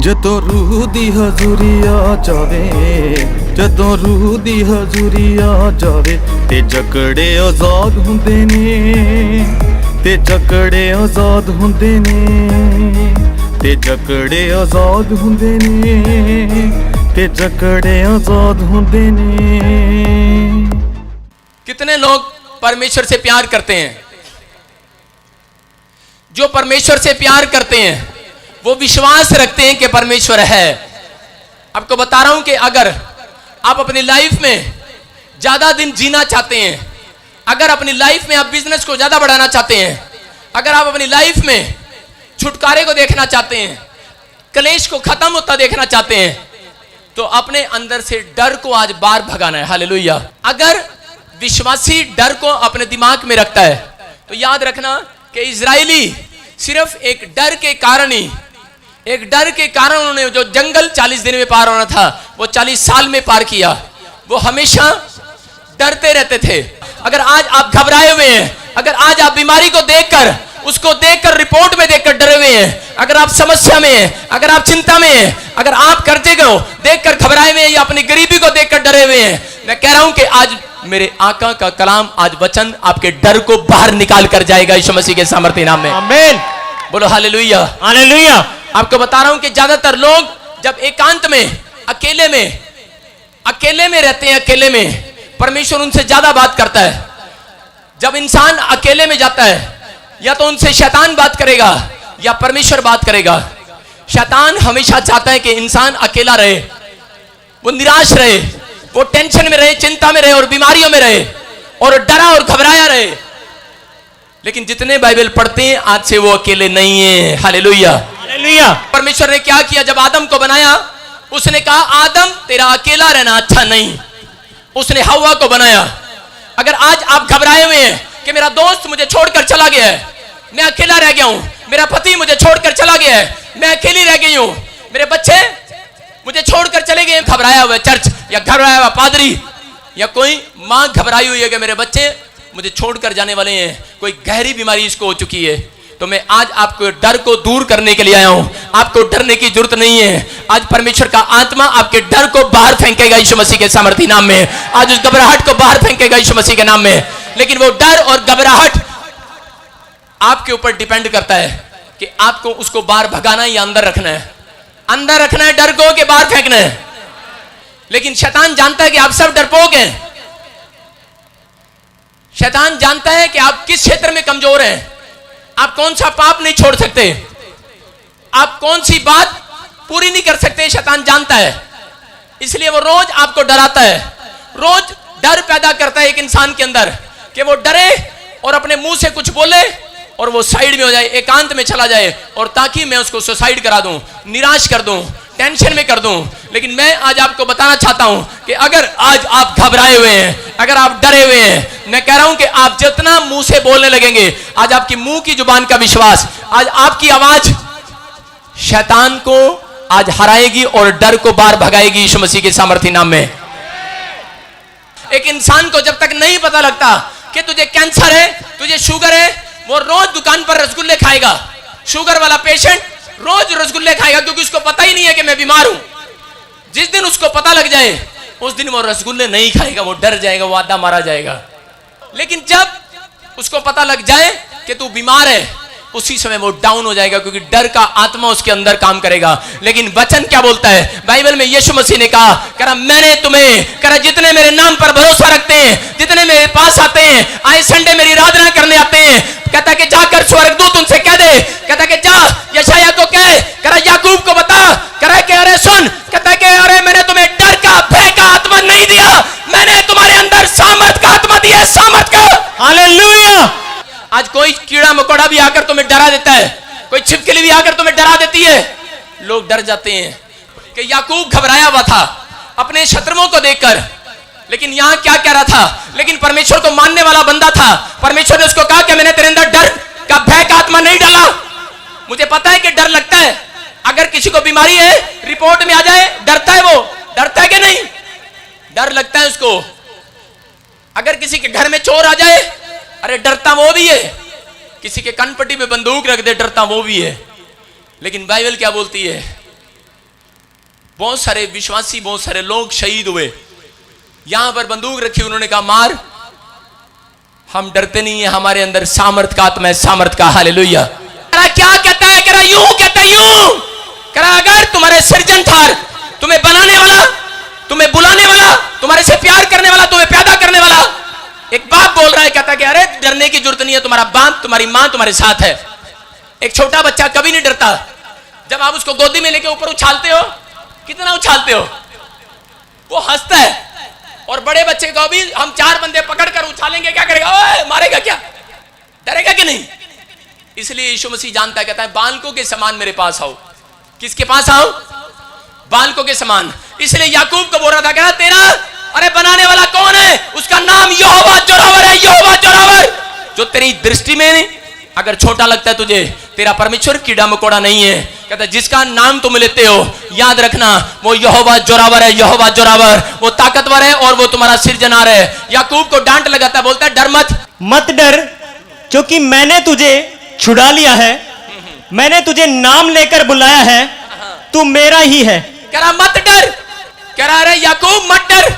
ਜਦੋਂ ਰੂਹ ਦੀ ਹਜ਼ੂਰੀ ਆ ਜਾਵੇ, ਜਦੋਂ ਰੂਹ ਦੀ ਹਜ਼ੂਰੀ ਆ ਜਾਵੇ, ਤੇ ਜਕੜੇ ਆਜ਼ਾਦ ਹੁੰਦੇ ਨੇ, ਤੇ ਜਕੜੇ ਆਜ਼ਾਦ ਹੁੰਦੇ ਨੇ, ਤੇ ਜਕੜੇ ਆਜ਼ਾਦ ਹੁੰਦੇ ਨੇ, ਤੇ ਜਕੜੇ आजाद ਹੁੰਦੇ ਨੇ। कितने लोग परमेश्वर से प्यार करते हैं? जो परमेश्वर से प्यार करते हैं वो विश्वास रखते हैं कि परमेश्वर है। आपको बता रहा हूं कि अगर आप अपनी लाइफ में ज्यादा दिन जीना चाहते हैं, अगर अपनी लाइफ में आप बिजनेस को ज्यादा बढ़ाना चाहते हैं, अगर आप अपनी लाइफ में छुटकारे को देखना चाहते हैं, कलेश को खत्म होता देखना चाहते हैं, तो अपने अंदर से डर को आज बाहर भगाना है। हालेलुया। अगर विश्वासी डर को अपने दिमाग में रखता है तो याद रखना कि इजरायली सिर्फ एक डर के कारण ही, एक डर के कारण उन्होंने जो जंगल 40 दिन में पार होना था वो 40 साल में पार किया। वो हमेशा डरते रहते थे। अगर आज आप घबराए हुए हैं, अगर आज आप बीमारी को देखकर, उसको देखकर, रिपोर्ट में देखकर डरे हुए हैं, अगर आप समस्या में हैं, अगर आप चिंता में हैं, अगर आप कर्जे को देखकर घबराए हुए हैं या अपनी गरीबी को देखकर डरे हुए हैं, मैं कह रहा हूं कि आज मेरे आका का कलाम, आज वचन आपके डर को बाहर निकाल कर जाएगा यीशु मसीह के सामर्थ्य नाम में। आमीन। बोलो हालेलुया। हालेलुया। आपको बता रहा हूं कि ज्यादातर लोग जब एकांत में, अकेले में रहते हैं, अकेले में परमेश्वर उनसे ज्यादा बात करता है। जब इंसान अकेले में जाता है, या तो उनसे शैतान बात करेगा या परमेश्वर बात करेगा। शैतान हमेशा चाहता है कि इंसान अकेला रहे, वो निराश रहे, वो टेंशन में रहे, चिंता में रहे और बीमारियों में रहे और डरा और घबराया रहे। लेकिन जितने बाइबल पढ़ते हैं आज से वो अकेले नहीं है। हालेलुया। हालेलुया। परमेश्वर ने क्या किया? जब आदम को बनाया, उसने कहा आदम तेरा अकेला रहना अच्छा नहीं। उसने हव्वा को बनाया। अगर आज आप घबराए हुए हैं कि मेरा दोस्त मुझे छोड़कर चला गया है, मैं अकेला रह गया हूं, मेरा पति मुझे छोड़कर चला गया है, मैं अकेली रह गई हूं, मेरे बच्चे मुझे छोड़कर चले गए, घबराया हुआ चर्च या घबराया हुआ पादरी या कोई मां घबराई हुई है कि मेरे बच्चे मुझे छोड़कर जाने वाले हैं, कोई गहरी बीमारी इसको हो चुकी है, तो मैं आज आपको डर को दूर करने के लिए आया हूं। आपको डरने की जरूरत नहीं है। आज परमेश्वर का आत्मा आपके डर को बाहर फेंकेगा यीशु मसीह के सामर्थ्य नाम में। आज उस घबराहट को बाहर फेंकेगा यीशु मसीह के नाम में। लेकिन वो डर और घबराहट आपके ऊपर डिपेंड करता है कि आपको उसको बाहर भगाना या अंदर रखना है। अंदर रखना है डर को कि बाहर फेंकना है। लेकिन शैतान जानता है कि आप सब डरपोक हैं। शैतान जानता है कि आप किस क्षेत्र में कमजोर हैं, आप कौन सा पाप नहीं छोड़ सकते, आप कौन सी बात पूरी नहीं कर सकते। शैतान जानता है, इसलिए वो रोज आपको डराता है, रोज डर पैदा करता है एक इंसान के अंदर कि वो डरे और अपने मुंह से कुछ बोले और वो साइड में हो जाए, एकांत में चला जाए, और ताकि मैं उसको सुसाइड करा दूं, निराश कर दूं, टेंशन में कर दूं। लेकिन मैं आज आपको बताना चाहता हूं कि अगर आज आप घबराए हुए हैं, अगर आप डरे हुए हैं, मैं कह रहा हूं कि आप जितना मुंह से बोलने लगेंगे, आज आपकी मुंह की जुबान का विश्वास, आज आपकी आवाज शैतान को आज हराएगी और डर को बाहर भगाएगी यीशु मसीह के सामर्थ्य नाम में। एक इंसान को जब तक नहीं पता लगता कि तुझे कैंसर है, तुझे शुगर है, वो रोज दुकान पर रसगुल्ले खाएगा। शुगर वाला पेशेंट रोज रसगुल्ले खाएगा क्योंकि उसको पता ही नहीं है कि मैं बीमार हूं। जिस दिन उसको पता लग जाए उस दिन वो रसगुल्ले नहीं खाएगा, वो डर जाएगा, वो आधा मारा जाएगा। लेकिन जब उसको पता लग जाए कि तू बीमार है, उसी समय वो डाउन हो जाएगा क्योंकि डर का आत्मा उसके अंदर काम करेगा। लेकिन वचन क्या बोलता है? बाइबल में यीशु मसीह ने कहा मैंने तुम्हें, कहा जितने मेरे नाम पर भरोसा रखते हैं, जितने मेरे पास आते हैं, आए संडे मेरी आराधना करने आते हैं, कहता कि जाकर स्वर्गदूत उनसे कह दे, कहता कि जा यशायाह को कह, कह याकूब को बता, कह कि अरे सुन, कहता कि अरे मैंने तुम्हें डर का, भय का आत्मा नहीं दिया, मैंने तुम्हारे अंदर सामर्थ का आत्मा दिया, सामर्थ का। हालेलुया। आज कोई कीड़ा मकोड़ा भी आकर तुम्हें डरा देता है, कोई छिपकली भी आकर तुम्हें डरा देती है, लोग डर जाते हैं कि याकूब घबराया हुआ था अपने शत्रुओं को देखकर। लेकिन यहां क्या कह रहा था? लेकिन परमेश्वर को मानने वाला बंदा था। परमेश्वर ने उसको कहा कि मैंने तेरे अंदर डर का, भय का आत्मा नहीं डाला। मुझे पता है कि डर लगता है। अगर किसी को बीमारी है, रिपोर्ट में आ जाए, डरता है, वो डरता है कि नहीं? डर लगता है उसको। अगर किसी के घर में चोर आ जाए, अरे डरता वो भी है। किसी के कनपट्टी में बंदूक रख दे, डरता वो भी है। लेकिन बाइबल क्या बोलती है? बहुत सारे विश्वासी, बहुत सारे लोग शहीद हुए। यहां पर बंदूक रखी, उन्होंने कहा मार, हम डरते नहीं है, हमारे अंदर सामर्थ का आत्मा है, सामर्थ का। हालेलुया। क्या कहता है? कह रहा यूं कहता है, यूं कह रहा अगर तुम्हारे सृजनहार, तुम्हें बनाने वाला, तुम्हें बुलाने वाला, तुम्हारे से प्यार करने वाला, तुम्हें पैदा करने वाला, एक बाप बोल रहा है, कहता है कि अरे डरने की जरूरत नहीं है, तुम्हारा बाप, तुम्हारी मां तुम्हारे साथ है। एक छोटा बच्चा कभी नहीं डरता। जब आप उसको गोदी में लेके ऊपर उछालते हो, कितना उछालते हो, वो हंसता है। और बड़े बच्चे को भी हम 4 बंदे पकड़कर उछालेंगे, क्या करेगा? ओए मारेगा क्या? डरेगा कि नहीं? इसलिए यीशु मसीह जानता है, कहता है बालकों के समान मेरे पास आओ। किसके पास आओ? बालकों के समान। इसलिए याकूब को बोल रहा था, कह रहा तेरा अरे बनाने वाला कौन है? उसका नाम यहोवा जोरावर है, यहोवा जोरावर। जो तेरी दृष्टि में अगर छोटा लगता है तुझे, तेरा परमेश्वर कीड़ा मकोड़ा नहीं है। कहता है जिसका नाम तुम लेते हो, याद रखना वो यहोवा जोरावर है, यहोवा जोरावर। वो ताकतवर है और वो तुम्हारा सिरजनहार है। याकूब को डांट लगाता है, बोलता है डर मत डर, क्योंकि मैंने तुझे छुड़ा लिया है, मैंने तुझे नाम लेकर बुलाया है, तू मेरा ही है। कह रहा मत डर, कह रहा अरे याकूब मत डर,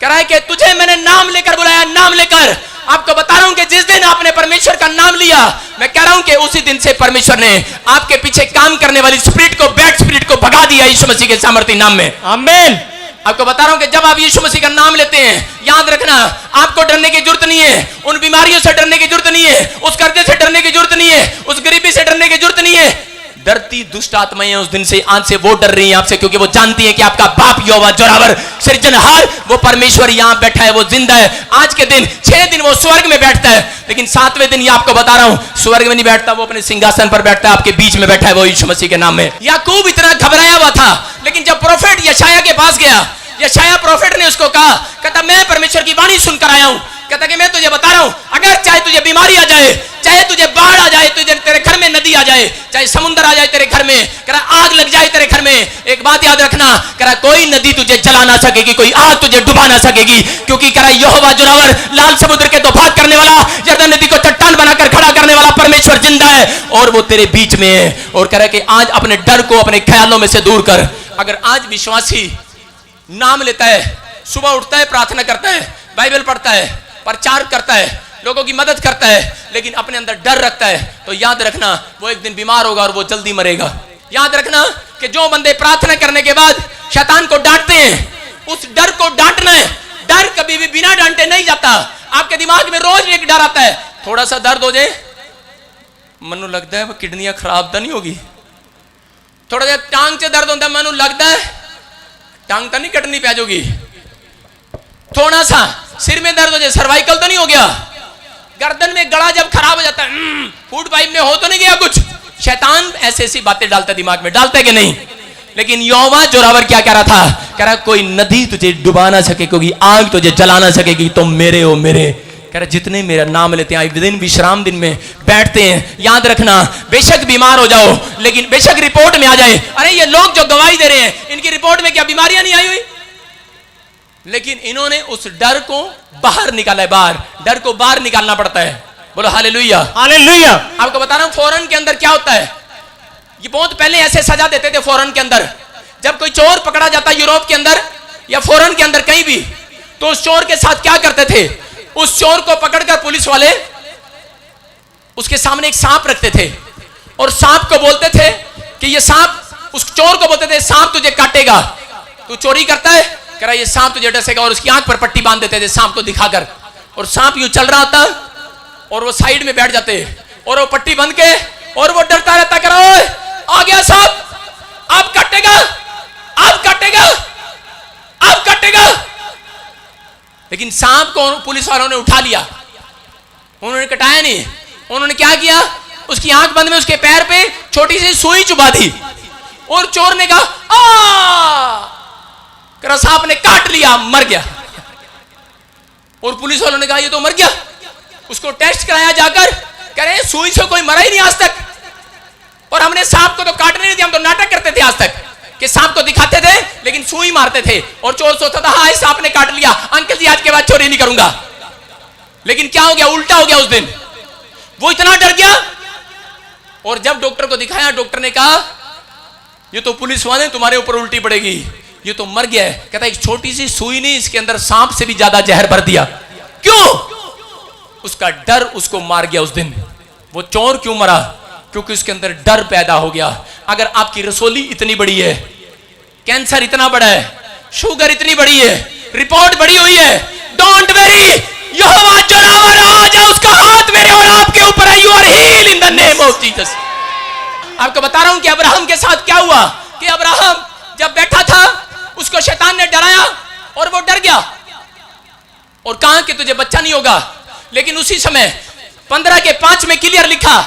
कह रहा है कि तुझे मैंने नाम लेकर बुलाया, नाम लेकर। आपको बता रहा हूं कि जिस दिन आपने परमेश्वर का नाम लिया, मैं कह रहा हूं कि उसी दिन से परमेश्वर ने आपके पीछे काम करने वाली स्पिरिट को, बैड स्पिरिट को भगा दिया यीशु मसीह के सामर्थ्य नाम में। आमीन। आपको बता रहा हूं कि जब आप यीशु मसीह का नाम लेते हैं, याद रखना आपको डरने की जरूरत नहीं है, उन बीमारियों से डरने की जरूरत नहीं है, उस कर्जे से डरने की जरूरत नहीं है, उस गरीबी से डरने की जरूरत नहीं है। डरती दुष्ट आत्माएं उस दिन से, आज से वो डर रही हैं आपसे, क्योंकि वो जानती है कि आपका बाप यहोवा जोरावर सृजनहार, वो परमेश्वर यहां बैठा है, वो जिंदा है। आज के दिन 6 दिन वो स्वर्ग में बैठता है, लेकिन 7वें दिन ये आपको बता रहा हूं स्वर्ग में नहीं बैठता, वो अपने सिंहासन पर बैठता है, आपके बीच में बैठा है, वो यीशु मसीह के नाम में। याकूब इतना घबराया हुआ था, लेकिन जब प्रोफेट यशायाह के पास गया, यशायाह प्रोफेट ने उसको कहा, कहता मैं परमेश्वर की वाणी सुनकर आया हूं, कहता कि मैं तुझे बता रहा हूं, अगर चाहे तुझे बीमारी आ जाए, चाहे तुझे बाढ़ आ जाए, तुझे तेरे घर में नदी आ जाए, चाहे समुद्र आ जाए तेरे घर में, कह आग लग जाए तेरे घर में, एक बात याद रखना, कह कोई नदी तुझे जला ना सकेगी, कोई आग तुझे डुबा ना सकेगी, क्योंकि कह यहोवा जोरावर, लाल समुद्र के तोफान करने वाला, यरदन नदी को चट्टान बनाकर खड़ा करने वाला परमेश्वर जिंदा है और वो तेरे बीच में है। और कह रहा है कि आज अपने डर को अपने ख्यालों में से दूर कर। अगर आज विश्वासी नाम लेता है, सुबह उठता है, प्रार्थना करता है, बाइबल पढ़ता है, प्रचार करता है, लोगों की मदद करता है, लेकिन अपने अंदर डर रखता है, तो याद रखना वो एक दिन बीमार होगा और वो जल्दी मरेगा। याद रखना कि जो बंदे प्रार्थना करने के बाद शैतान को डांटते हैं, उस डर को डांटना है। डर कभी भी बिना डांटे नहीं जाता। आपके दिमाग में रोज एक डर आता है, थोड़ा सा दर्द हो जाए, मनु लगता है वो किडनियां खराब तो नहीं होगी, थोड़ा सा टांग से दर्द होता है, मनु लगता है टांग तो नहीं कटनी पै जाएगी, थोड़ा सा सिर में दर्द हो जाए, सर्वाइकल तो नहीं हो गया, गर्दन में गला जब खराब हो जाता है, फूड पाइप में हो तो नहीं गया कुछ। शैतान ऐसी ऐसी बातें डालता है दिमाग में, डालता है कि नहीं? लेकिन यहोवा जोरावर क्या कह रहा था? कह रहा कोई नदी तुझे डुबा ना सकेगी, आग तुझे जला ना सकेगी, तुम मेरे हो मेरे। कह रहा जितने मेरा नाम लेते हैं, दिन विश्राम दिन में बैठते हैं, याद रखना बेशक बीमार हो जाओ, लेकिन बेशक रिपोर्ट में आ जाए, अरे ये लोग जो गवाही दे रहे हैं, इनकी रिपोर्ट में क्या बीमारियां नहीं आई हुई, लेकिन इन्होंने उस डर को बाहर निकाला है। बाहर, डर को बाहर निकालना पड़ता है। बोलो हालेलुया, हालेलुया। आपको बता रहा हूं फॉरेन के अंदर क्या होता है, ये बहुत पहले ऐसे सजा देते थे फॉरेन के अंदर। जब कोई चोर पकड़ा जाता यूरोप के अंदर या फॉरेन के अंदर कहीं भी, तो उस चोर के साथ क्या करते थे, उस चोर को पकड़कर पुलिस वाले उसके सामने एक सांप रखते थे और सांप को बोलते थे कि ये सांप, उस चोर को बोलते थे सांप तुझे काटेगा, तू चोरी करता है, कह रहा ये सांप तुझे डसेगा, और उसकी आंख पर पट्टी बांध देते थे सांप को दिखाकर, और सांप यूं चल रहा होता और वो साइड में बैठ जाते और वो पट्टी बंद के और वो डरता रहता, कह रहा आ गया सांप, अब काटेगा, अब काटेगा, अब काटेगा। लेकिन सांप को पुलिस वालों ने उठा लिया, उन्होंने कटाया नहीं, उन्होंने क्या किया, उसकी आंख बंद में उसके पैर पे छोटी सी सुई चुभा दी और चोर ने कहा आ, सांप ने काट लिया, मर गया। और पुलिस वालों ने कहा ये तो मर गया, उसको टेस्ट कराया जाकर, कह रहे सुई से कोई मरा ही नहीं आज तक, और हमने सांप को तो काटने नहीं दिया, हम तो नाटक करते थे आज तक कि सांप को दिखाते थे लेकिन सुई मारते थे, और चोर सोचता था हाँ सांप ने काट लिया, अंकल जी आज के बाद चोरी नहीं करूंगा। लेकिन क्या हो गया, उल्टा हो गया उस दिन, वो इतना डर गया। और जब डॉक्टर को दिखाया, डॉक्टर ने कहा ये तो पुलिस वाले तुम्हारे ऊपर उल्टी पड़ेगी, ये तो मर गया है। कहता एक छोटी सी सुई नहीं, इसके अंदर सांप से भी ज्यादा जहर भर दिया। क्यों? उसका डर उसको मार गया उस दिन। वो चोर क्यों मरा? क्योंकि उसके अंदर डर पैदा हो गया। अगर आपकी रसोली इतनी बड़ी है, कैंसर इतना बड़ा है, शुगर इतनी बड़ी है, रिपोर्ट बड़ी हुई है, डोंट वेरी, यहोवा जोरावर आज है, उसका हाथ मेरे और आपके ऊपर है। You are heal in the name of Jesus. आपको बता रहा हूं कि अब्राहम के साथ क्या हुआ कि अब्राहम जब बैठा था, उसको शैतान ने डराया और वो डर गया और कहा कि तुझे बच्चा नहीं होगा। लेकिन उसी समय 15:5 में क्लियर लिखा,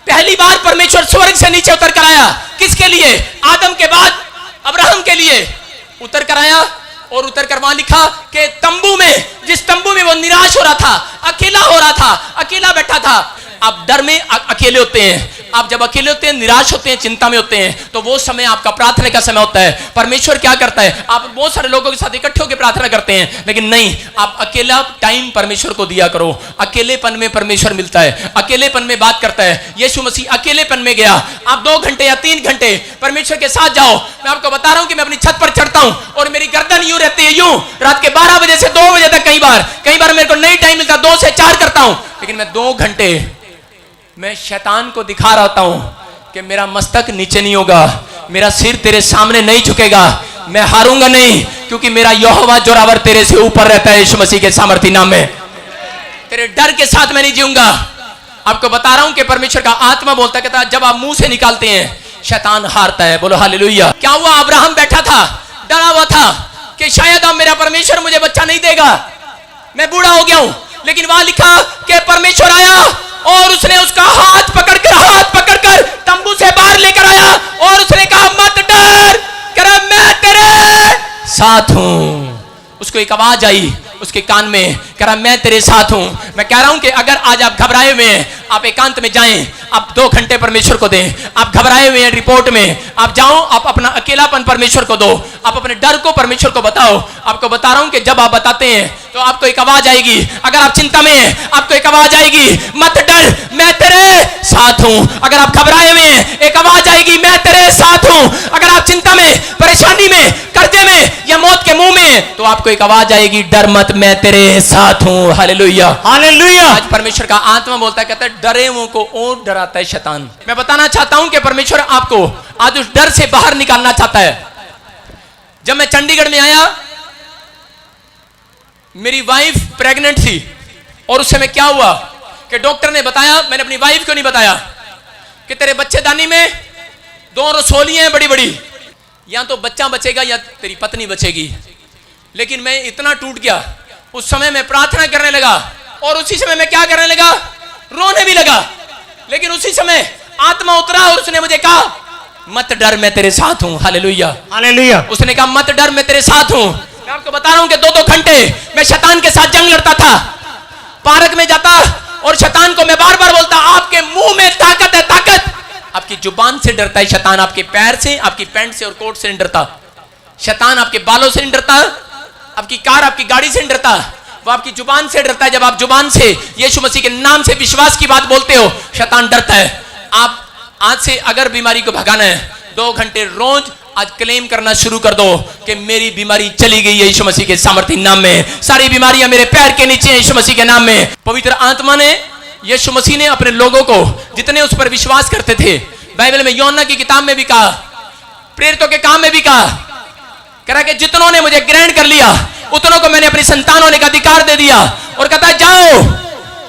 पहली बार परमेश्वर स्वर्ग से नीचे उतर कर आया। किसके लिए? आदम के बाद अब्राहम के लिए उतर कर आया और उतर कर वहां लिखा कि तंबू में, जिस तंबू में वो निराश हो रहा था, अकेला हो रहा था, अकेला बैठा था। आप डर में अकेले होते हैं, आप जब अकेले होते हैं, निराश होते हैं, चिंता में होते हैं, तो वो समय आपका प्रार्थना का समय होता है। परमेश्वर क्या करता है? आप बहुत सारे लोगों के साथ इकट्ठे होकर प्रार्थना करते हैं, लेकिन नहीं, आप अकेला टाइम परमेश्वर को दिया करो। अकेलेपन में परमेश्वर मिलता है, अकेलेपन में बात करता है। यीशु मसीह अकेलेपन में गया। आप 2 घंटे या 3 घंटे परमेश्वर के साथ जाओ। मैं आपको बता रहा हूं कि मैं अपनी छत पर चढ़ता हूं और मेरी गर्दन यूं रहती है, यूं, रात के 12 बजे से 2 बजे तक। कई बार मेरे को नहीं टाइम मिलता, 2 से 4 करता हूं, लेकिन मैं 2 घंटे मैं शैतान को दिखा रहा हूं कि मेरा मस्तक नीचे नहीं होगा, मेरा सिर तेरे सामने नहीं झुकेगा, मैं हारूंगा नहीं, क्योंकि मेरा यहोवा जोरावर तेरे से ऊपर रहता है। यीशु मसीह के सामर्थी नाम में तेरे डर के साथ मैं नहीं जीऊंगा। आपको बता रहा हूं कि परमेश्वर का आत्मा बोलता कहता जब आप मुंह से निकालते हैं, शैतान हारता है। बोलो हालेलुया। क्या हुआ? अब्राहम बैठा था, डरा हुआ था कि शायद अब मेरा परमेश्वर मुझे बच्चा नहीं देगा, मैं बूढ़ा हो गया हूं। लेकिन वहां लिखा कि परमेश्वर आया और उसने उसका हाथ पकड़कर तंबू से बाहर लेकर आया और उसने कहा मत डर, कह मैं तेरे साथ हूं। उसको एक आवाज आई उसके कान में, कह रहा मैं तेरे साथ हूं। मैं कह रहा हूं कि अगर आज आप घबराए हुए हैं, आप एकांत में जाएं, आप 2 घंटे परमेश्वर को दें। आप घबराए हुए हैं रिपोर्ट में, आप जाओ, आप अपना अकेलापन परमेश्वर को दो, आप अपने डर को परमेश्वर को बताओ। आपको बता रहा हूं कि जब आप बताते हैं तो आपको एक आवाज आएगी। अगर आप चिंता में हैं, आपको एक आवाज आएगी, मत डर, मैं तेरे साथ हूं। अगर आप घबराए हुए हैं, एक आवाज आएगी, मैं तेरे साथ हूं। अगर आप चिंता में, परेशानी में, कर्जे में या मौत के मुंह में, तो आपको एक आवाज आएगी, डर मत, मैं तेरे साथ हूं। Hallelujah, hallelujah. आज परमेश्वर का आत्मा बोलता है, कहता है डरे हुओं को और डराता है शैतान। मैं बताना चाहता हूं कि परमेश्वर आपको आज उस डर से बाहर निकालना चाहता है। जब मैं चंडीगढ़ में आया, मेरी वाइफ प्रेग्नेंट थी और उस समय क्या हुआ कि डॉक्टर ने बताया, मैंने अपनी वाइफ को नहीं बताया, कि तेरे बच्चेदानी में 2 रसोलियां हैं बड़ी बड़ी, या तो बच्चा बचेगा या तेरी पत्नी बचेगी। लेकिन मैं इतना टूट गया, उस समय मैं प्रार्थना करने लगा और उसी समय मैं क्या करने लगा? रोने भी लगा। लेकिन उसी समय आत्मा उतरा और उसने मुझे कहा मत डर, मैं तेरे साथ हूं। Hallelujah, hallelujah. उसने कहा मत डर, मैं तेरे साथ हूं। मैं आपको बता रहा हूं कि 2-2 घंटे मैं शैतान के साथ जंग लड़ता था। पार्क में जाता और शैतान को मैं बार-बार बोलता, आपके मुंह में ताकत है, ताकत। आपकी जुबान से डरता है शैतान, आपके पैर से, आपकी पैंट से और कोट से नहीं डरता। शैतान आपके बालों से नहीं डरता, आपकी कार, आपकी गाड़ी से नहीं डरता, वो आपकी जुबान से डरता है। जब आप जुबान से यीशु मसीह के नाम से विश्वास की बात बोलते हो, शैतान डरता है। आप आज से अगर बीमारी को भगाना है, 2 घंटे रोज आज क्लेम करना शुरू कर दो कि मेरी बीमारी चली गई है यीशु मसीह के सामर्थी नाम में। सारी बीमारियां मेरे पैर के नीचे हैं यीशु मसीह के नाम में। पवित्र आत्मा ने, यीशु मसीह ने अपने लोगों को जितने उस पर विश्वास करते थे, बाइबल में यूहन्ना की किताब में भी कहा, प्रेरितों के काम में भी कहा, कह रहा कि जितनों ने मुझे ग्रहण कर लिया उतनों को मैंने अपनी संतान होने का अधिकार दे दिया। और कहता जाओ,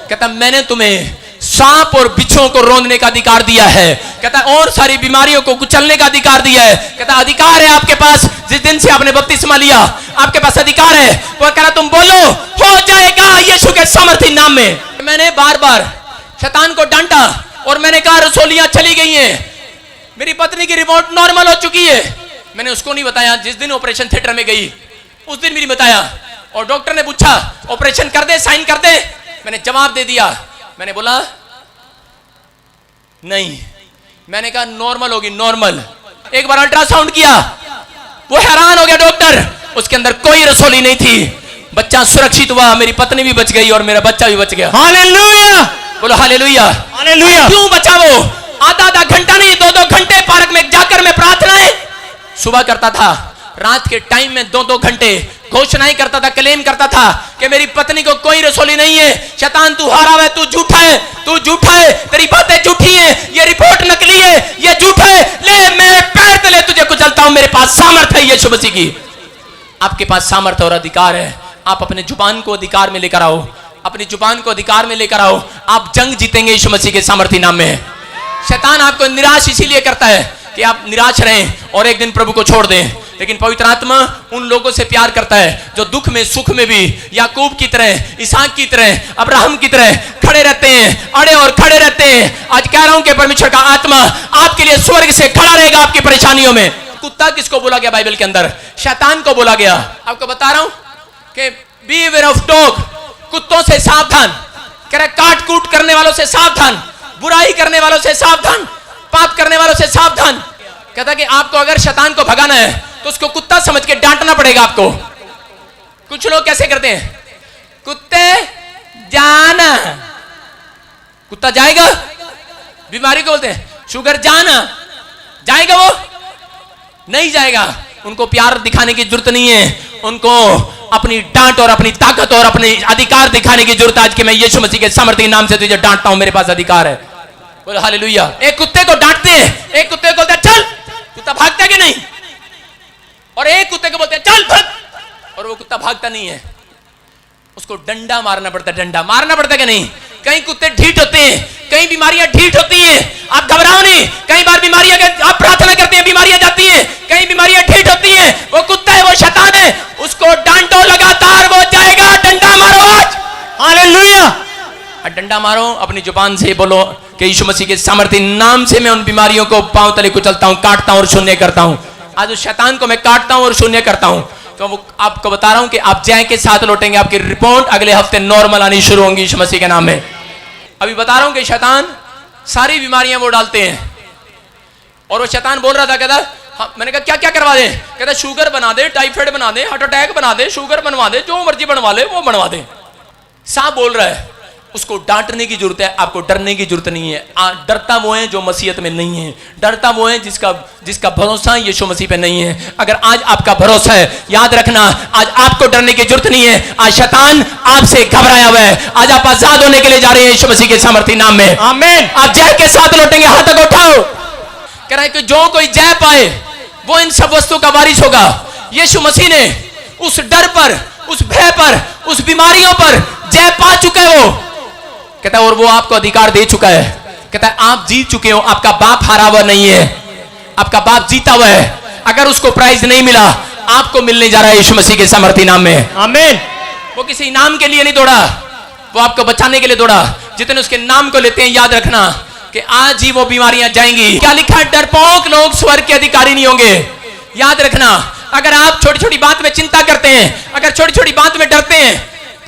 कहता मैंने तुम्हें सांप और बिच्छुओं को रौंदने का अधिकार दिया है। कहता और सारी बीमारियों को कुचलने का अधिकार दिया है। कहता अधिकार है आपके पास, जिस दिन से आपने बपतिस्मा लिया आपके पास अधिकार है। वो कह रहा तुम बोलो हो जाएगा यीशु के सामर्थी नाम में। मैंने बार-बार शैतान को डांटा और मैंने कहा रसोलियां चली गई हैं, मेरी पत्नी की रिपोर्ट नॉर्मल हो चुकी है। मैंने उसको नहीं बताया, जिस दिन ऑपरेशन थिएटर में गई उस दिन भी नहीं बताया। और डॉक्टर ने पूछा ऑपरेशन कर दे, साइन कर दे। मैंने जवाब दे दिया, मैंने बोला नहीं, मैंने कहा नॉर्मल होगी, नॉर्मल। एक बार अल्ट्रासाउंड किया, वो हैरान हो गया डॉक्टर, उसके अंदर कोई रसोली नहीं थी। बच्चा सुरक्षित हुआ, मेरी पत्नी भी बच गई और मेरा बच्चा भी बच गया। हालेलुया, बोलो हालेलुया, हालेलुया। क्यों बचा वो? आधा घंटा नहीं, 2-2 घंटे पार्क में जाकर घर में प्रार्थनाएं सुबह करता था, रात के टाइम में 2-2 घंटे घोषणाएं करता था, क्लेम करता था कि मेरी पत्नी को कोई रसोली नहीं है, शैतान तू हारा है, तू झूठा है, तू झूठा है, तेरी बातें झूठी हैं, ये रिपोर्ट नकली है, ये झूठा है, ले मैं पैर तले तुझे कुचलता हूं, मेरे पास सामर्थ है यीशु मसीह की। आपके पास सामर्थ और अधिकार है, आप अपने जुबान को अधिकार में लेकर आओ, अपनी जुबान को अधिकार में लेकर आओ, आप जंग जीतेंगे यीशु मसीह के सामर्थी नाम में। शैतान आपको निराश इसीलिए करता है कि आप निराश रहें और एक दिन प्रभु को छोड़ दें, लेकिन पवित्र आत्मा उन लोगों से प्यार करता है जो दुख में सुख में भी याकूब की तरह, इसहाक की तरह, अब्राहम की तरह खड़े रहते हैं, अड़े और खड़े रहते हैं। आज कह रहा हूं कि परमेश्वर का आत्मा आपके लिए स्वर्ग से खड़ा रहेगा आपकी परेशानियों में। कुत्ता किसको बोला गया बाइबल के अंदर? शैतान को बोला गया। आपको बता रहा हूं कि बीवेयर ऑफ डॉग, कुत्तों से सावधान। कह रहा काट कूट करने वालों से सावधान, बुराई करने वालों से सावधान, पाप करने वालों से सावधान। कहता कि आपको अगर शैतान को भगाना है तो उसको कुत्ता समझ के डांटना पड़ेगा आपको। कुछ लोग कैसे करते हैं, कुत्ते जाना, कुत्ता जाएगा, बीमारी को बोलते हैं शुगर जाना, जाएगा वो नहीं जाएगा। उनको प्यार दिखाने की जरूरत नहीं है, उनको अपनी डांट और अपनी ताकत और अपने अधिकार दिखाने की जरूरत है। आज कि मैं यीशु मसीह के सामर्थी नाम से तुझे डांटता हूं, मेरे पास अधिकार है। बोलो हालेलुया। एक कुत्ते को डांटते हैं, एक कुत्ते को बोलते हैं चल, कुत्ता भागता कि नहीं, और एक कुत्ते को बोलते हैं चल भाग, और वो कुत्ता भागता नहीं है। उसको डंडा मारना पड़ता है, डंडा मारना पड़ता है कि नहीं। कई कुत्ते ढीठ होते हैं, कई बीमारियां ढीठ होती हैं, आप घबराओ नहीं। कई बार बीमारियां, आप प्रार्थना करते हैं बीमारियां जाती हैं, कई बीमारियां ढीठ होती हैं। वो कुत्ता है, वो शैतान है, उसको डांटो लगातार, वो जाएगा। डंडा मारो आज, हालेलुया। डंडा मारो, अपनी जुबान से बोलो कि यीशु मसीह के सामर्थी नाम से मैं उन बीमारियों को पांव तले कुचलता हूं, काटता हूं और शून्य करता हूं। आज उस शैतान को मैं काटता हूं और शून्य करता हूं। तो वो आपको बता रहा हूं कि आप जय के साथ लौटेंगे, आपकी रिपोर्ट अगले हफ्ते नॉर्मल आनी शुरू होंगी यीशु मसीह के नाम में। अभी बता रहा हूं कि शैतान सारी बीमारियां वो डालते हैं। और वो शैतान बोल रहा था, कहता हाँ, मैंने कहा क्या क्या करवा दे? कहता शुगर बना दे, टाइफाइड बना दे, हार्ट अटैक बना दे, शुगर बनवा दे, जो मर्जी बनवा ले वो बनवा दे। सांप बोल रहा है, उसको डांटने की जरूरत है, आपको डरने की जरूरत नहीं है। डरता वो है जो मसीहत में नहीं है, डरता वो है जिसका भरोसा यीशु मसीह पे नहीं है। अगर आज आपका भरोसा है, याद रखना आज आपको डरने की जरूरत नहीं है। आज शैतान आपसे घबराया हुआ है, आज आप आजाद होने के लिए जा रहे हैं यीशु मसीह के सामर्थी नाम में। आमीन। आप जय के साथ लौटेंगे, हाथ तक उठाओ। कह रहा है कि जो कोई जय पाए वो इन सब वस्तुओं का वारिस होगा। यीशु मसीह ने उस डर पर, उस भय पर, उस बीमारियों पर जय पा चुका है। वो कहता है और वो आपको अधिकार दे चुका है। कहता है आप जीत चुके हो, आपका बाप हारा हुआ नहीं है, आपका बाप जीता हुआ है। अगर उसको प्राइज नहीं मिला, आपको मिलने जा रहा है यीशु मसीह के सामर्थी नाम में। आमीन। वो किसी इनाम के लिए नहीं दौड़ा, वो आपको बचाने के लिए दौड़ा। जितने उसके नाम को लेते हैं, याद रखना कि आज ही वो बीमारियां जाएंगी। क्या लिखा है? डरपोक लोग स्वर्ग के अधिकारी नहीं होंगे। याद रखना, अगर आप छोटी छोटी बात में चिंता करते हैं, अगर छोटी छोटी बात में डरते हैं,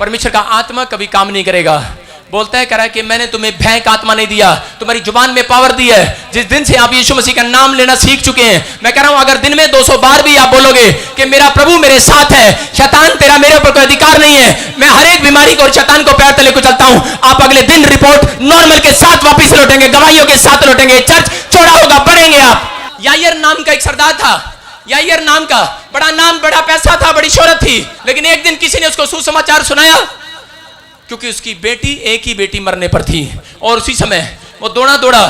परमेश्वर का आत्मा कभी काम नहीं करेगा। बोलता है, कह रहा है कि मैंने तुम्हें भय का आत्मा नहीं दिया, तुम्हारी जुबान में पावर दी है। जिस दिन से आप यीशु मसीह का नाम लेना सीख चुके हैं, मैं कह रहा हूं अगर दिन में 200 बार भी आप बोलोगे कि मेरा प्रभु मेरे साथ है, शैतान तेरा मेरे ऊपर कोई अधिकार नहीं है, मैं हर एक बीमारी को और शैतान को पैर तले कुचलता हूं, आप अगले दिन रिपोर्ट नॉर्मल के साथ वापिस लौटेंगे, गवाहियों के साथ लौटेंगे, चर्च चौड़ा होगा, बढ़ेंगे आप। यायर नाम का एक सरदार था, यायर नाम का, बड़ा नाम, बड़ा पैसा था, बड़ी शोहरत थी। लेकिन एक दिन किसी ने उसको सुसमाचार सुनाया, क्योंकि उसकी बेटी, एक ही बेटी मरने पर थी। और उसी समय वो दौड़ा दौड़ा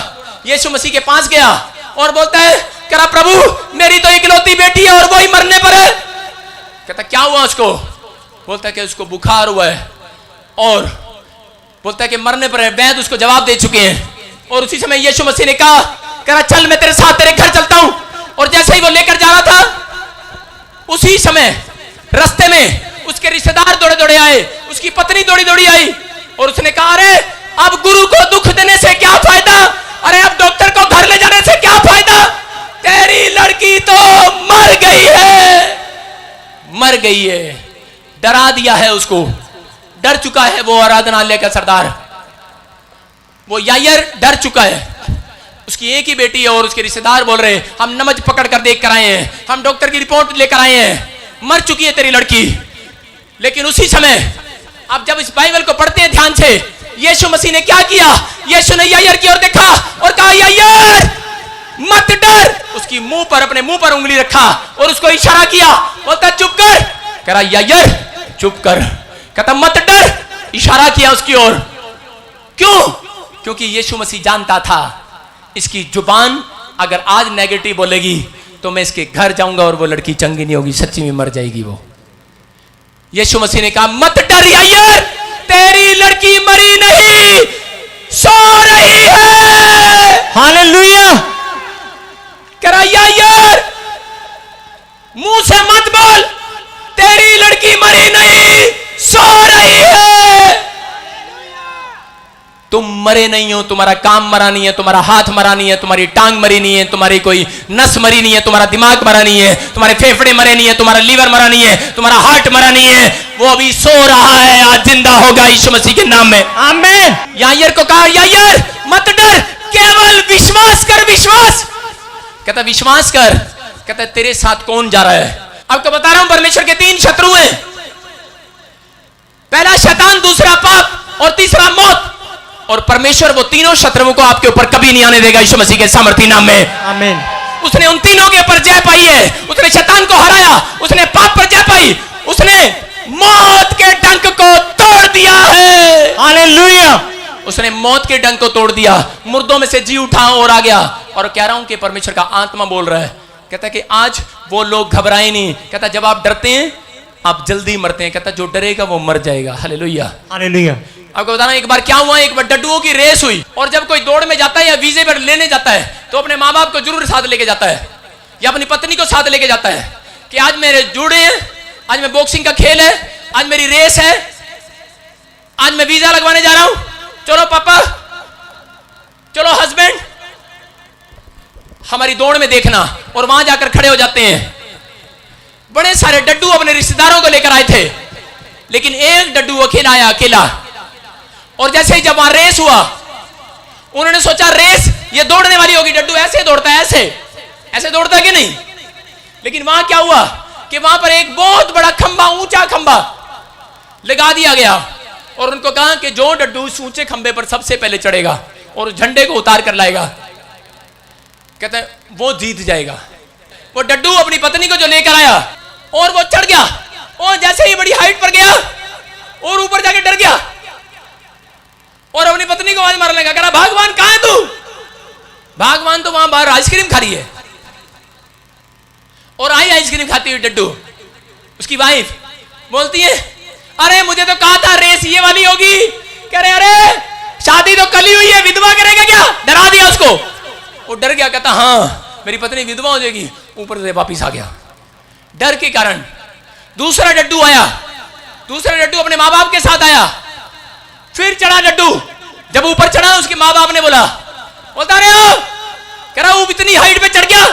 यीशु मसीह के पास गया और बोलता है, कह रहा प्रभु मेरी तो इकलौती बेटी है और वो ही मरने पर है। कहता क्या हुआ उसको? बोलता है कि उसको बुखार हुआ है, और बोलता है कि मरने पर है। वैद्य उसको जवाब दे चुके हैं। और उसी समय यीशु मसीह ने कहा, कह रहा चल मैं तेरे साथ तेरे घर चलता हूं। और जैसे ही वो लेकर जा रहा था, उसी समय रास्ते में उसके रिश्तेदार दौड़े दौड़े आए, उसकी पत्नी दौड़ी दौड़ी आई, और उसने कहा अरे अब गुरु को दुख देने से क्या फायदा, अरे अब डॉक्टर को घर ले जाने से क्या फायदा, तेरी लड़की तो मर गई है, मर गई है। डरा दिया है उसको, डर चुका है वो आराधनालय का सरदार, वो यायर डर चुका है। उसकी एक ही बेटी है और उसके रिश्तेदार बोल रहे हैं हम नमज पकड़ कर देख कर आए हैं, हम डॉक्टर की रिपोर्ट लेकर आए हैं, मर चुकी है तेरी लड़की। लेकिन उसी समय आप जब इस बाइबल को पढ़ते हैं ध्यान से, यीशु मसीह ने क्या किया? यीशु ने यायर की ओर देखा और कहा यायर मत डर। उसकी मुंह पर, अपने मुंह पर उंगली रखा और उसको इशारा किया, बोलता चुप कर। कह रहा यायर चुप कर। कहता मत डर, इशारा किया उसकी ओर। क्यों? क्योंकि यीशु मसीह जानता था इसकी जुबान अगर आज नेगेटिव बोलेगी तो मैं इसके घर जाऊंगा और वो लड़की चंगी नहीं होगी, सच्ची में मर जाएगी वो। यीशु मसीह ने कहा मत डर यायर, तेरी लड़की मरी नहीं, सो रही है। हालेलुया। कह रहा यायर मुंह से मत बोल, तेरी लड़की मरी नहीं, सो रही है। तुम मरे नहीं हो, तुम्हारा काम मरा नहीं है, तुम्हारा हाथ मरा नहीं है, तुम्हारी टांग मरी नहीं है, तुम्हारी कोई नस मरी नहीं है, तुम्हारा दिमाग मरा नहीं है, तुम्हारे फेफड़े मरे नहीं है, तुम्हारा लीवर मरा नहीं है, तुम्हारा हार्ट मरा नहीं है, वो अभी सो रहा है, आज जिंदा होगा यीशु मसीह के नाम में। आमीन। यायर को कहा यायर मत डर, केवल विश्वास कर, विश्वास। कहता विश्वास कर। कहता तेरे साथ कौन जा रहा है? आपको बता रहा हूं परमेश्वर के 3 शत्रु हैं। पहला शैतान, दूसरा पाप और तीसरा मौत। और परमेश्वर वो तीनों शत्रुओं को आपके ऊपर कभी नहीं आने देगा यीशु मसीह के सामर्थी नाम में। आमीन। उसने उन तीनों के ऊपर जय पाई है। उसने शैतान को हराया, उसने पाप पर जय पाई, उसने मौत के डंक को तोड़ दिया है। हालेलुया। उसने मौत के डंक को तोड़ दिया, मुर्दों में से जी उठा और आ गया। और कह रहा हूं कि परमेश्वर का आत्मा बोल रहा है, कहता कि आज वो लोग घबराए नहीं। कहता जब आप डरते हैं आप जल्दी मरते हैं। कहता जो डरेगा वो मर जाएगा। हालेलुया। हालेलुया। आपको बताना एक बार क्या हुआ, एक बार डड्डुओं की रेस हुई और जब कोई दौड़ में जाता है या वीजे पर लेने जाता है तो अपने माँ बाप को जरूर साथ लेके जाता है या अपनी पत्नी को साथ लेके जाता है कि आज मेरे जुड़े हैं, आज मैं बॉक्सिंग का खेल है, आज मेरी रेस है, आज मैं वीजा लगवाने जा रहा हूं, चलो पापा, चलो हस्बैंड, हमारी दौड़ में देखना। और वहां जाकर खड़े हो जाते हैं। बड़े सारे डड्डू अपने रिश्तेदारों को लेकर आए थे, लेकिन एक डड्डू अकेला आया, अकेला। और जैसे ही जब वहां रेस हुआ, उन्होंने सोचा रेस ये दौड़ने वाली होगी, डड्डू ऐसे दौड़ता है, ऐसे ऐसे दौड़ता है कि नहीं। लेकिन वहां क्या हुआ कि वहां पर एक बहुत बड़ा खंबा, ऊंचा खंबा लगा दिया गया और उनको कहा कि जो डड्डू उस ऊंचे खंबे पर सबसे पहले चढ़ेगा और उस झंडे को उतार कर लाएगा, कहते हैं वो जीत जाएगा। वो डड्डू अपनी पत्नी को जो लेकर आया और वो चढ़ गया और जैसे ही बड़ी हाइट पर गया और ऊपर जाके डर गया और अपनी पत्नी को आवाज मारने लगा, कह रहा भगवान कहां है तू? भगवान तो वहां बाहर आइसक्रीम खा रही है। और आई आइसक्रीम खाती हुई डड्डू, उसकी वाइफ बोलती है अरे मुझे तो कहा था रेस ये वाली होगी। कह रहे अरे शादी तो कल ही हुई है, विधवा करेगा क्या? डरा दिया उसको। वो डर गया, कहता हाँ मेरी पत्नी विधवा हो जाएगी। ऊपर से वापिस आ गया डर के कारण। दूसरा डड्डू आया, दूसरा डड्डू अपने माँ बाप के साथ आया, फिर चढ़ा डड्डू। जब ऊपर चढ़ा उसके माँ बाप ने बोलता अरे कह रहा वो इतनी हाइट पे चढ़ गया,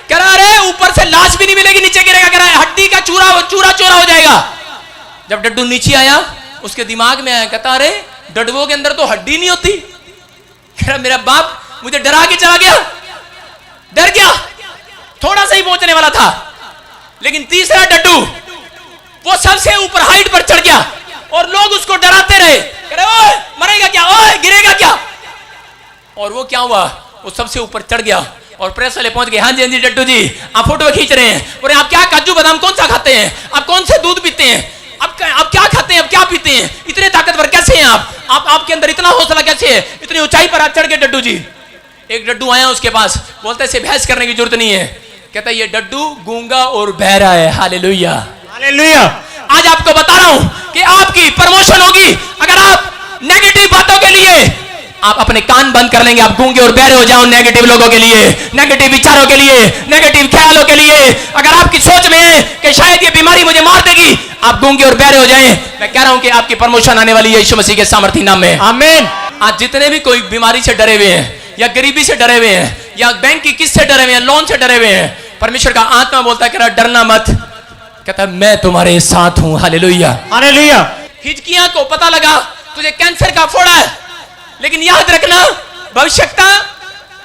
कह रहा अरे ऊपर से लाश भी नहीं मिलेगी, नीचे गिरेगा, कह रहा है हड्डी का चूरा चूरा हो जाएगा। जब डड्डू नीचे आया उसके दिमाग में आया, कहता अरे डड्डुओं के अंदर तो हड्डी नहीं होती। कह रहा मेरा बाप मुझे डरा के चला गया, डर गया, थोड़ा सा ही पहुंचने वाला था। लेकिन तीसरा डड्डू वो सबसे ऊपर हाइट पर चढ़ गया और लोग उसको डराते रहे, कह रहे ओए मरेगा क्या, ओए गिरेगा क्या। और वो क्या हुआ, वो सबसे ऊपर चढ़ गया और प्रेस वाले पहुंच गए, हाँ जी डड्डू जी आप फोटो खींच रहे हैं। और आप क्या काजू बादाम कौन सा खाते हैं, आप कौन से दूध पीते हैं, आप क्या खाते हैं, आप क्या पीते हैं, इतने ताकतवर कैसे हैं आप आपके अंदर इतना हौसला कैसे है, इतनी ऊंचाई पर आप चढ़ गए डड्डू जी। एक डड्डू आया उसके पास, बोलता है बहस करने की जरूरत नहीं है, कहता है ये डड्डू गूंगा और बहरा है। Hallelujah hallelujah. आज आपको बता रहा हूं कि आपकी प्रमोशन होगी अगर आप नेगेटिव बातों के लिए आप अपने कान बंद कर लेंगे, आप गूंगे और बहरे हो जाओ नेगेटिव लोगों के लिए, नेगेटिव विचारों के लिए, नेगेटिव ख्यालों के लिए। अगर आपकी सोच में है कि शायद ये बीमारी मुझे मार देगी, आप गूंगे और बहरे हो जाएं। मैं कह रहा हूं कि आपकी प्रमोशन आने वाली है यीशु मसीह के सामर्थी नाम में। आमीन। आज जितने भी कोई बीमारी से डरे हुए हैं या गरीबी से डरे हुए हैं या बैंक की किस्त से डरे हुए हैं, लोन से डरे हुए हैं, परमेश्वर का आत्मा बोलता है कह रहा डरना मत, कहता है मैं तुम्हारे साथ हूं। Hallelujah hallelujah. हिजकिय्याह को पता लगा तुझे कैंसर का फोड़ा है, लेकिन याद रखना भविष्यता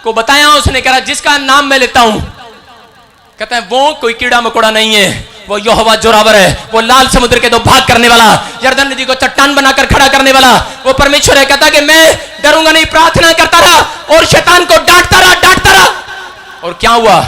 को बताया उसने, कहा जिसका नाम मैं लेता हूं, कहता है वो कोई कीड़ा मकोड़ा नहीं है, वो यहोवा जोरावर है, वो लाल समुद्र के दो भाग करने वाला, यरदन नदी को चट्टान बनाकर खड़ा करने वाला वो परमेश्वर है। कहता कि मैं डरूंगा नहीं, प्रार्थना करता रहा और शैतान को डांटता रहा क्या हुआ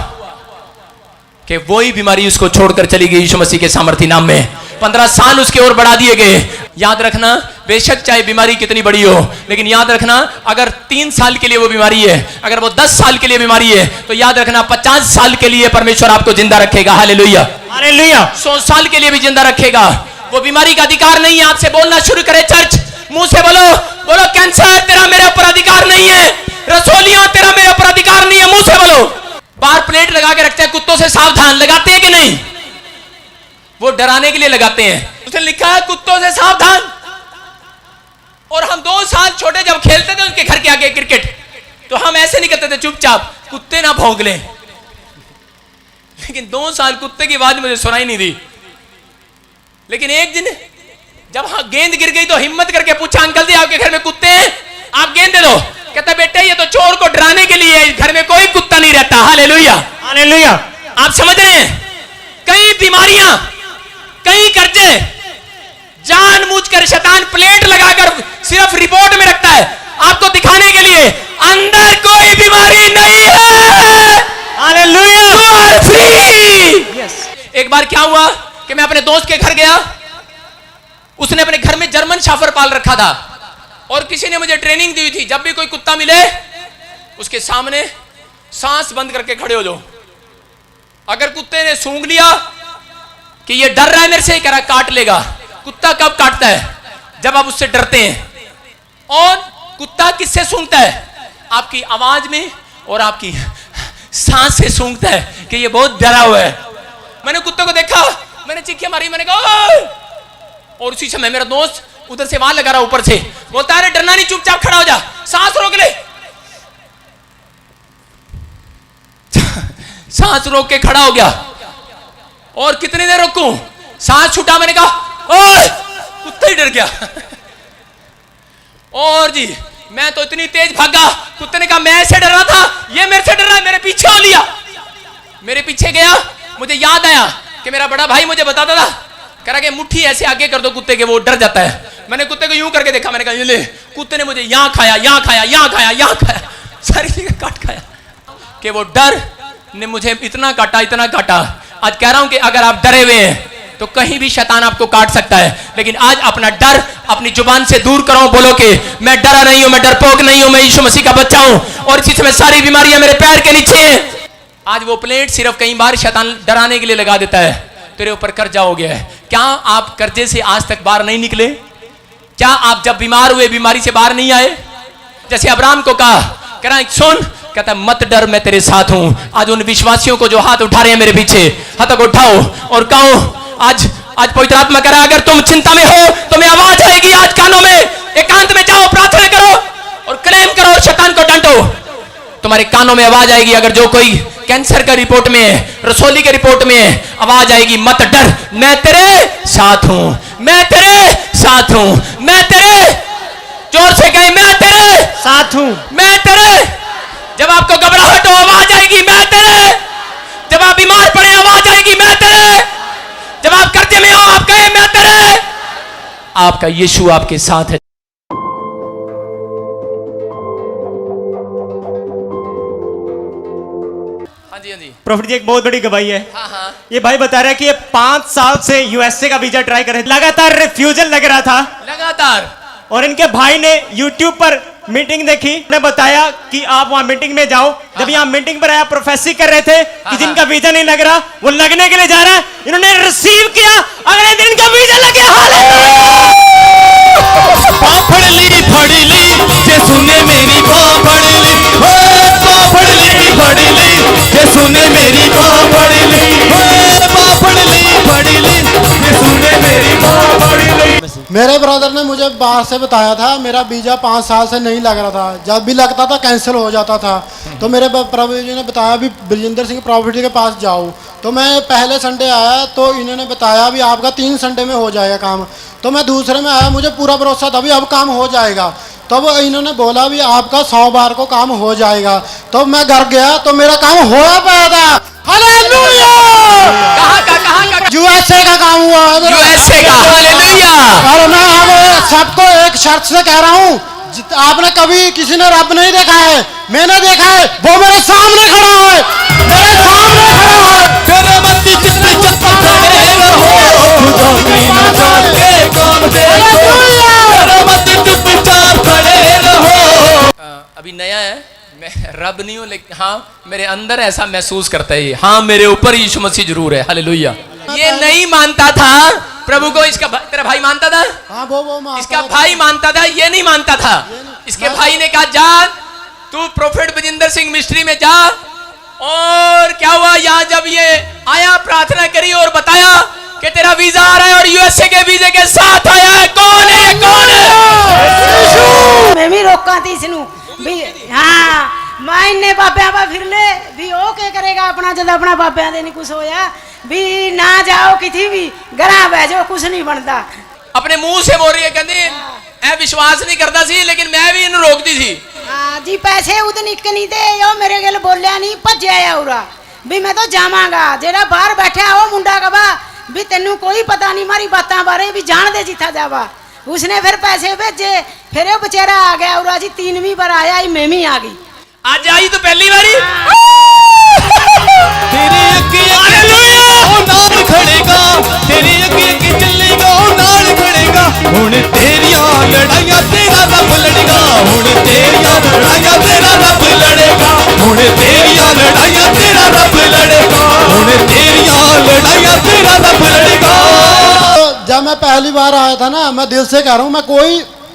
कि वही बीमारी उसको छोड़कर चली गई यीशु मसीह के सामर्थी नाम में। 15 साल उसके ओर बढ़ा दिए गए। याद रखना, बेशक चाहे बीमारी कितनी बड़ी हो, लेकिन याद रखना अगर 3 साल के लिए वो बीमारी है, अगर वो 10 साल के लिए बीमारी है, तो याद रखना 50 साल के लिए परमेश्वर आपको जिंदा रखेगा। Hallelujah, hallelujah. 100 साल के लिए भी जिंदा रखेगा। वो बीमारी का अधिकार नहीं है आपसे बोलना शुरू करे। चर्च मुंह से बोलो, बोलो कैंसर तेरा मेरे ऊपर अधिकार नहीं है, रसोलियां तेरा मेरे ऊपर अधिकार नहीं है। मुंह से बोलो। बाहर प्लेट लगा के रखते हैं, कुत्तों से सावधान, लगाते हैं कि नहीं? वो डराने के लिए लगाते हैं। उसने लिखा है कुत्तों से सावधान। और हम 2 साल छोटे जब खेलते थे उनके घर के आगे क्रिकेट, तो हम ऐसे नहीं करते थे चुपचाप, कुत्ते ना भौंक लें। लेकिन 2 साल कुत्ते की आवाज मुझे सुनाई नहीं दी। लेकिन एक दिन जब गेंद गिर गई तो हिम्मत करके पूछा, अंकल जी आपके घर में कुत्ते हैं, आप गेंद दे दो। कहता बेटे ये तो चोर को डराने के लिए, घर में कोई कुत्ता नहीं रहता। Hallelujah, hallelujah. आप समझ रहे हैं? कई बीमारियां, कई कर्जे जानबूझकर शैतान प्लेट लगाकर सिर्फ रिपोर्ट में रखता है आपको दिखाने के लिए अंदर कोई बीमारी नहीं है। Hallelujah, you are free. Yes. एक बार क्या हुआ कि मैं अपने दोस्त के घर गया, उसने अपने घर में जर्मन शाफर पाल रखा था और किसी ने मुझे ट्रेनिंग दी थी, जब भी कोई कुत्ता मिले उसके सामने सांस बंद करके खड़े हो जाओ। अगर कुत्ते ने सूंघ लिया कि ये डर रहा है मेरे से, कह रहा काट लेगा। कुत्ता कब काटता है? जब आप उससे डरते हैं। और कुत्ता किससे सूंघता है? आपकी आवाज में और आपकी सांस से सूंघता है कि ये बहुत डरा हुआ है। मैंने कुत्ते को देखा, मैंने चीखियां मारी, मैंने कहा ओए! और उसी समय मेरा दोस्त उधर से वहां लगा रहा, ऊपर से बोलता है डरना नहीं, चुपचाप खड़ा हो जा, सांस रोक ले। सांस रोक के खड़ा हो गया। और कितनी देर रोकूं? सांस छूटा, मैंने कहा ओए! कुत्ता ही डर गया। और जी मैं तो इतनी तेज भागा, कुत्ते ने कहा मैं ऐसे डर रहा था, ये मेरे से डर रहा है, मेरे पीछे हो लिया। मेरे पीछे गया, मुझे याद आया कि मेरा बड़ा भाई मुझे बताता था, कह रहा कि मुट्ठी ऐसे आगे कर दो कुत्ते के, वो डर जाता है। मैंने कुत्ते को यूं करके देखा, मैंने कहा ये ले। कुत्ते ने मुझे यहां खाया, यहां खाया, यहां खाया, यहां खाया, सारी जगह काट खाया कि वो डर ने मुझे इतना काटा, इतना काटा। आज कह रहा हूं कि अगर आप डरे हुए हैं तो कहीं भी शैतान आपको काट सकता है, लेकिन आज अपना डर अपनी जुबान से दूर करो। बोलो कि मैं डरा नहीं हूं, मैं डरपोक नहीं हूं, मैं यीशु मसीह का बच्चा हूं और इसी समय सारी बीमारियां मेरे पैर के नीचे हैं। आज वो प्लेट सिर्फ कई बार शैतान डराने के लिए लगा देता है। तेरे ऊपर कर्जा हो गया है। क्या आप कर्जे से आज तक बाहर नहीं निकले? क्या आप जब बीमार हुए बीमारी से बाहर नहीं आए? जैसे अब्राहम को कहा, कह रहा सुन, कहता मत डर, मैं तेरे साथ हूं। आज उन विश्वासियों को जो हाथ उठा रहे हैं मेरे पीछे, हाथों को उठाओ और कहो, आज पवित्र आत्मा कह रहा है अगर तुम चिंता में हो तो मैं आवाज आएगी आज कानों में, एकांत में जाओ, प्रार्थना करो और क्लेम करो और शैतान को डांटो। तुम्हारे कानों में आवाज आएगी। अगर जो कोई कैंसर का रिपोर्ट में है, रसोली के रिपोर्ट में है, आवाज आएगी मत डर, मैं तेरे साथ हूं, मैं तेरे साथ हूं, मैं तेरे, जोर से कहे मैं तेरे साथ हूं, मैं तेरे। जब आपको घबराहट हो आवाज आएगी मैं तेरे। जब आप बीमार पड़े आवाज आएगी मैं तेरे। जब आप कर्जे में हो आप कहे मैं तेरे। आपका यीशु आपके साथ है। हाँ जी, हाँ जी, प्रॉफिट जी एक बहुत बड़ी गवाही है। हाँ हाँ, ये भाई बता रहा है कि ये 5 साल से यूएसए का वीजा ट्राई कर रहे थे, लगातार रिफ्यूजल लग रहा था। लगातार। और इनके भाई ने यूट्यूब पर मीटिंग देखी, ने बताया कि आप वहां मीटिंग में जाओ। जब यहाँ मीटिंग पर आया, प्रोफेसी कर रहे थे कि जिनका वीजा नहीं लग रहा वो लगने के लिए जा रहा है। इन्होंने रिसीव किया, अगले दिन का वीजा लग गया। पापड़ ली फड़ी ली जे सुने मेरी पापड़ ली, पापड़ ली फड़ी ली जे सुने मेरी पापड़ ली, पापड़ ली फड़ी ली जे सुने मेरी पापड़ ली। मेरे ब्रदर ने मुझे बाहर से बताया था, मेरा वीज़ा 5 साल से नहीं लग रहा था, जब भी लगता था कैंसिल हो जाता था। तो मेरे प्रभु जी ने बताया भी बलजिंदर सिंह प्रॉफिट के पास जाओ। तो मैं पहले संडे आया तो इन्होंने बताया भी आपका 3 संडे में हो जाएगा काम। तो मैं दूसरे में आया, मुझे पूरा भरोसा था भी अब काम हो जाएगा। तब इन्होंने बोला भी आपका 100 बार को काम हो जाएगा। तो मैं घर गया तो मेरा काम हो पाया था। हालेलुया! कहाँ का? यूएसए का काम हुआ। यूएसए का। हालेलुया! और मैं अब सबको एक शर्त से कह रहा हूँ, आपने कभी किसी ने रब नहीं देखा है, मैंने देखा है, वो मेरे सामने खड़ा है। अभी नया है, मैं रब नहीं हूं, लेकिन हाँ मेरे अंदर ऐसा महसूस करता है, हाँ मेरे ऊपर यीशु मसीह जरूर है। हालेलुया। ये नहीं मानता था प्रभु को, इसका तेरा भाई मानता था, हाँ वो इसका भाई मानता था, ये नहीं मानता था। इसके भाई ने कहा जा तू प्रोफेट बजिंदर सिंह मिस्ट्री में जा। और क्या हुआ, यहाँ जब ये आया प्रार्थना करी और बताया कि तेरा वीजा आ रहा है और यूएसए के वीजे के साथ आया है। कौन है, कौन है? मैं भी रोका थी इसनू भी, हाँ मैं इन्ने बाबे पा फिर ले भी ओ के करेगा अपना, जब अपना बाबे दे नहीं कुछ होया भी ना जाओ किसी भी घरा बह जाओ, कुछ नहीं बनता। अपने मुंह से बोल रही है, कहती ऐ विश्वास नहीं करता सी, लेकिन मैं भी इन्हें रोकती थी। हाँ जी, पैसे उद निक नहीं दे यो मेरे गल बोलिया नहीं, भज्या है उरा भी मैं तो जावांगा। जेड़ा बाहर बैठा है वो मुंडा कबा भी तेनू कोई पता नहीं मारी बातों बारे भी जान दे जिथा जावा। उसने फिर पैसे भेजे, फिर वो बेचारा आ गया उरा जी, 3वीं बार आया ही, मैं भी आ गई। आज आई तो पहली बारी। तेरे अगे ओ नाल खड़ेगा, तेरे अगे चलेगा ओ नाल खड़ेगा। हुण तेरियां लड़ाइयां तेरा रब लड़ेगा, हुण तेरियां लड़ाइयां तेरा रब लड़ेगा, हुण तेरियां लड़ाइयां तेरा रब लड़ेगा, हुण तेरियां लड़ाइयां तेरा रब लड़ेगा। जब मैं पहली बार आया था ना, मैं दिल से कह रहा हूँ, मैं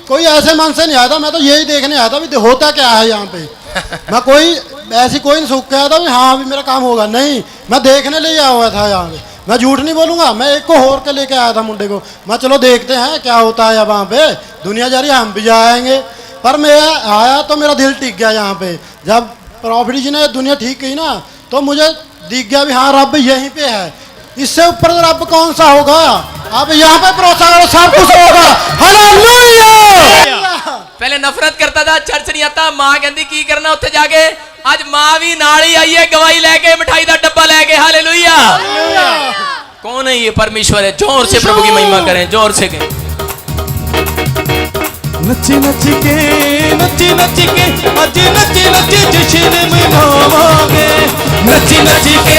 कोई ऐसे मन से नहीं आया था, मैं तो यही देखने आया था भी होता क्या है यहाँ पे। मैं कोई नहीं सूख के आया था भी हाँ भी मेरा काम होगा, नहीं, मैं देखने लिए आया हुआ था यहाँ पे। मैं झूठ नहीं बोलूँगा, मैं एक को होर के लेके आया था मुंडे को, मैं चलो देखते हैं क्या होता है वहाँ पे, दुनिया जा रही है हम भी जाएंगे। पर मैं आया तो मेरा दिल टिक गया यहाँ पे। जब प्रॉफिट जी ने दुनिया ठीक की ना, तो मुझे दिख गया भी हाँ रब यहीं पे है, इससे ऊपर रब कौन सा होगा। अब यहाँ पे भरोसा करो, सब कुछ होगा। हालेलुया। पहले नफरत करता था, चर्च नहीं आता, मां कहती की करना उत्थे जाके। आज मां भी नाल ही आई है, गवाही लेके, मिठाई का डब्बा लेके। हालेलुया। कौन है ये? परमेश्वर है। जोर से प्रभु की महिमा करें, जोर से कहें। नच नच के नच नच के आज नच नच जश्न मनावांगे, नच नच के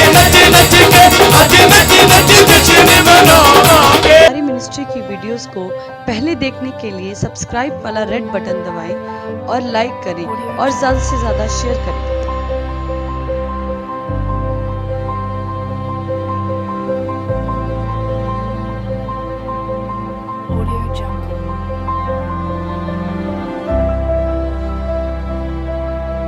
नच नच के आज नच नच जश्न मनावांगे। हमारी मिनिस्ट्री की वीडियोस को पहले देखने के लिए सब्सक्राइब वाला रेड बटन दबाएं और लाइक करें और ज़्यादा से ज़्यादा शेयर करें।